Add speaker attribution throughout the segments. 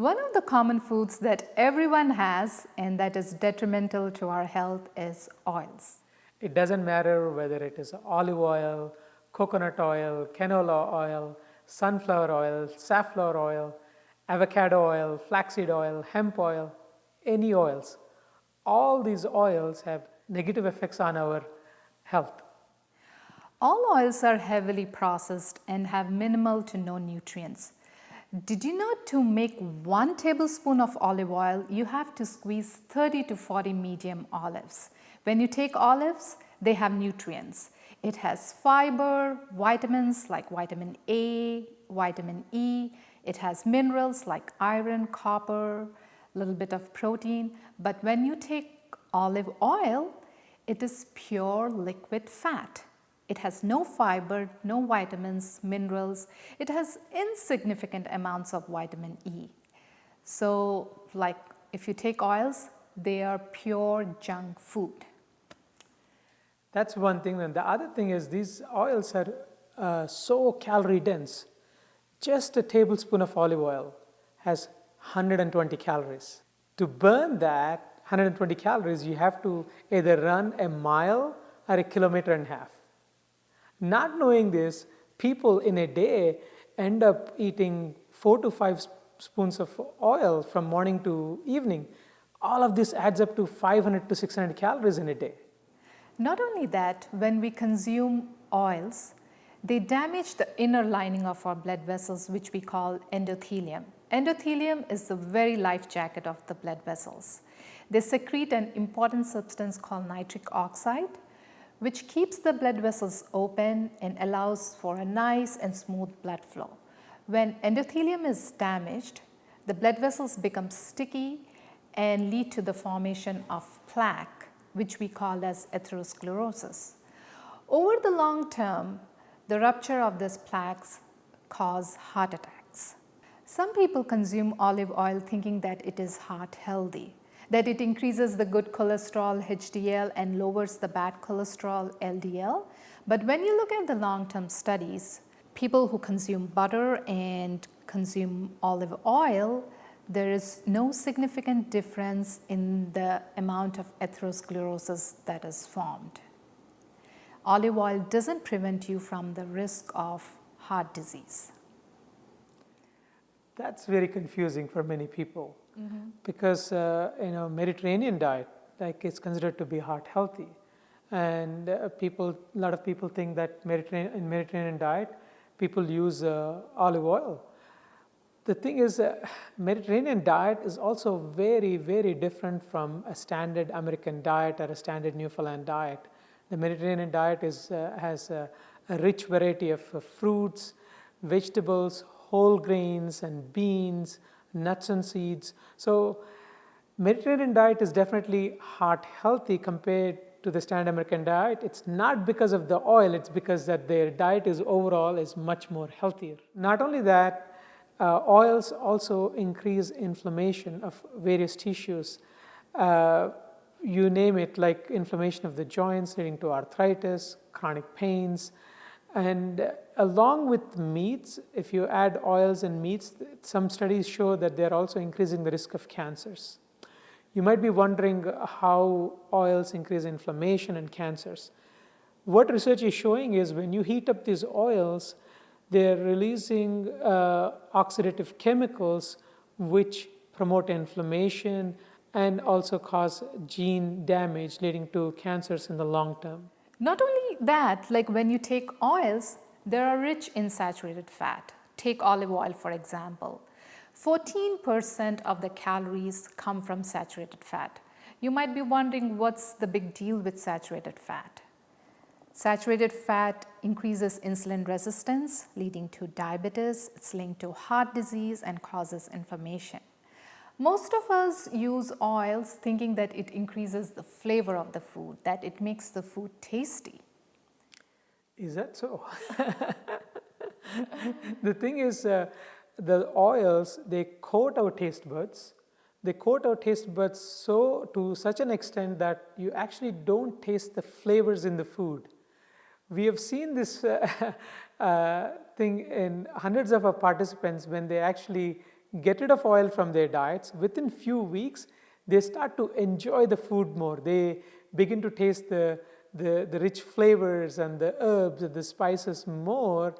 Speaker 1: One of the common foods that everyone has and that is detrimental to our health is oils.
Speaker 2: It doesn't matter whether it is olive oil, coconut oil, canola oil, sunflower oil, safflower oil, avocado oil, flaxseed oil, hemp oil, any oils. All these oils have negative effects on our health.
Speaker 1: All oils are heavily processed and have minimal to no nutrients. Did you know to make 1 tablespoon of olive oil, you have to squeeze 30 to 40 medium olives. When you take olives, they have nutrients. It has fiber, vitamins like vitamin A, vitamin E. It has minerals like iron, copper, a little bit of protein. But when you take olive oil, it is pure liquid fat. It has no fiber, no vitamins, minerals. It has insignificant amounts of vitamin E. So, like if you take oils, they are pure junk food.
Speaker 2: That's one thing. And the other thing is these oils are so calorie dense. Just a tablespoon of olive oil has 120 calories. To burn that 120 calories, you have to either run a mile or a kilometer and a half. Not knowing this, people in a day end up eating 4 to 5 spoons of oil from morning to evening. All of this adds up to 500 to 600 calories in a day.
Speaker 1: Not only that, when we consume oils, they damage the inner lining of our blood vessels, which we call endothelium. Endothelium is the very life jacket of the blood vessels. They secrete an important substance called nitric oxide, which keeps the blood vessels open and allows for a nice and smooth blood flow. When endothelium is damaged, the blood vessels become sticky and lead to the formation of plaque, which we call as atherosclerosis. Over the long term, the rupture of these plaques cause heart attacks. Some people consume olive oil thinking that it is heart healthy, that it increases the good cholesterol HDL and lowers the bad cholesterol LDL. But when you look at the long-term studies, people who consume butter and consume olive oil, there is no significant difference in the amount of atherosclerosis that is formed. Olive oil doesn't prevent you from the risk of heart disease.
Speaker 2: That's very confusing for many people. Because Mediterranean diet, like, it's considered to be heart healthy, and a lot of people think that in Mediterranean diet people use olive oil. The thing is, Mediterranean diet is also very, very different from a standard American diet or a standard Newfoundland diet. The Mediterranean diet has a rich variety of fruits, vegetables, whole grains and beans, nuts and seeds. So Mediterranean diet is definitely heart healthy compared to the standard American diet. It's not because of the oil, it's because that their diet is overall is much more healthier. Not only that, oils also increase inflammation of various tissues. You name it, like inflammation of the joints leading to arthritis, chronic pains. And along with meats, if you add oils and meats, some studies show that they're also increasing the risk of cancers. You might be wondering how oils increase inflammation and cancers. What research is showing is when you heat up these oils, they're releasing oxidative chemicals which promote inflammation and also cause gene damage leading to cancers in the long term.
Speaker 1: Not only that, like when you take oils, they are rich in saturated fat. Take olive oil, for example. 14% of the calories come from saturated fat. You might be wondering, what's the big deal with saturated fat? Saturated fat increases insulin resistance, leading to diabetes. It's linked to heart disease and causes inflammation. Most of us use oils thinking that it increases the flavor of the food, that it makes the food tasty.
Speaker 2: Is that so? The thing is, the oils, they coat our taste buds. They coat our taste buds to such an extent that you actually don't taste the flavors in the food. We have seen this thing in hundreds of our participants when they actually get rid of oil from their diets, within few weeks, they start to enjoy the food more. They begin to taste the rich flavors and the herbs and the spices more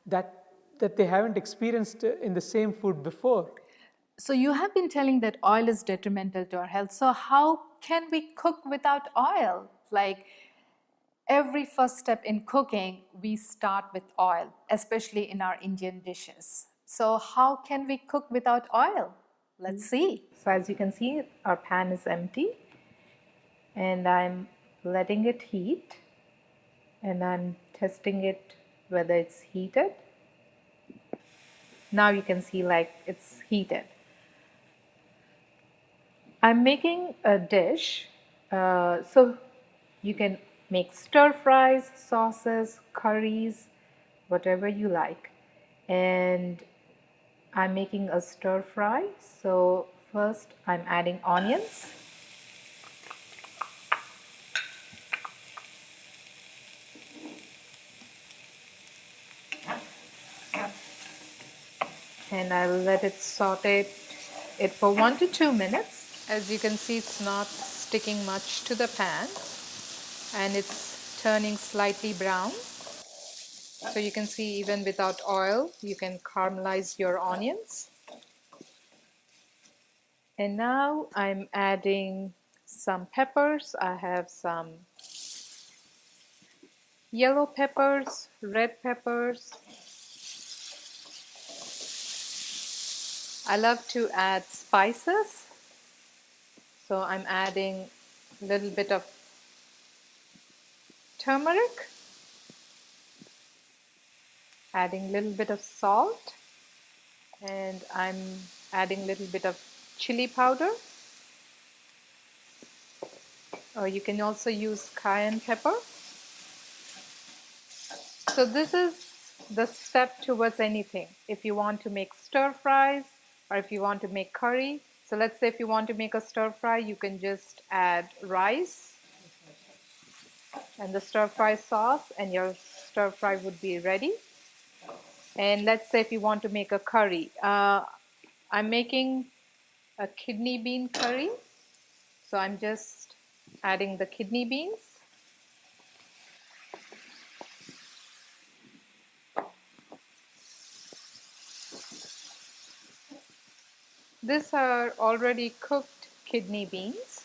Speaker 2: that they haven't experienced in the same food before.
Speaker 1: So you have been telling that oil is detrimental to our health. So how can we cook without oil? Like every first step in cooking, we start with oil, especially in our Indian dishes. So how can we cook without oil? Let's see. So as you can see, our pan is empty and I'm letting it heat and I'm testing it whether it's heated. Now you can see like it's heated. I'm making a dish, so you can make stir fries, sauces, curries, whatever you like. And I'm making a stir fry. So first I'm adding onions. And I'll let it saute it for 1 to 2 minutes. As you can see, it's not sticking much to the pan and it's turning slightly brown. So you can see even without oil, you can caramelize your onions. And now I'm adding some peppers. I have some yellow peppers, red peppers. I love to add spices. So I'm adding a little bit of turmeric, adding a little bit of salt, and I'm adding a little bit of chili powder. Or you can also use cayenne pepper. So this is the step towards anything. If you want to make stir fries or if you want to make curry. So let's say if you want to make a stir fry, you can just add rice and the stir fry sauce and your stir fry would be ready. And let's say if you want to make a curry. I'm making a kidney bean curry. So I'm just adding the kidney beans. These are already cooked kidney beans.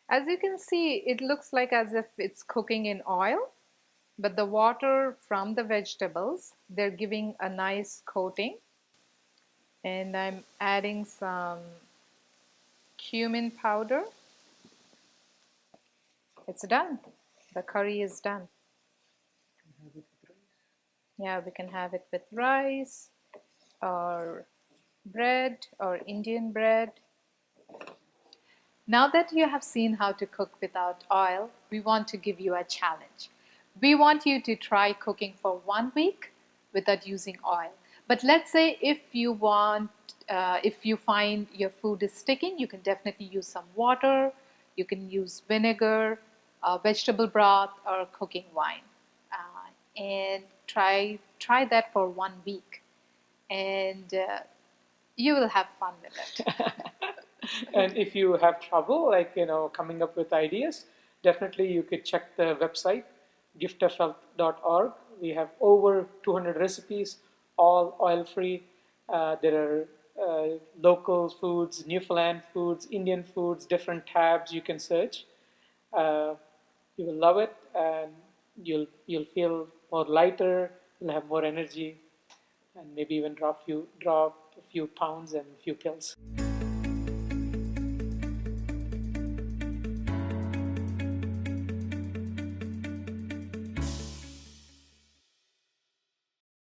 Speaker 1: As you can see, it looks like as if it's cooking in oil, but the water from the vegetables, they're giving a nice coating. And I'm adding some cumin powder. It's done. The curry is done. Yeah, we can have it with rice or bread or Indian bread. Now that you have seen how to cook without oil, we want to give you a challenge. We want you to try cooking for 1 week without using oil. But let's say if you find your food is sticking, you can definitely use some water, you can use vinegar, vegetable broth, or cooking wine. And try that for 1 week. And you will have fun with it.
Speaker 2: And if you have trouble, like, coming up with ideas, definitely you could check the website, Giftofhealth.org. We have over 200 recipes, all oil-free. There are local foods, Newfoundland foods, Indian foods, different tabs you can search. Uh, you will love it, and you'll feel more lighter. You'll have more energy, and maybe even drop a few pounds and a few kills.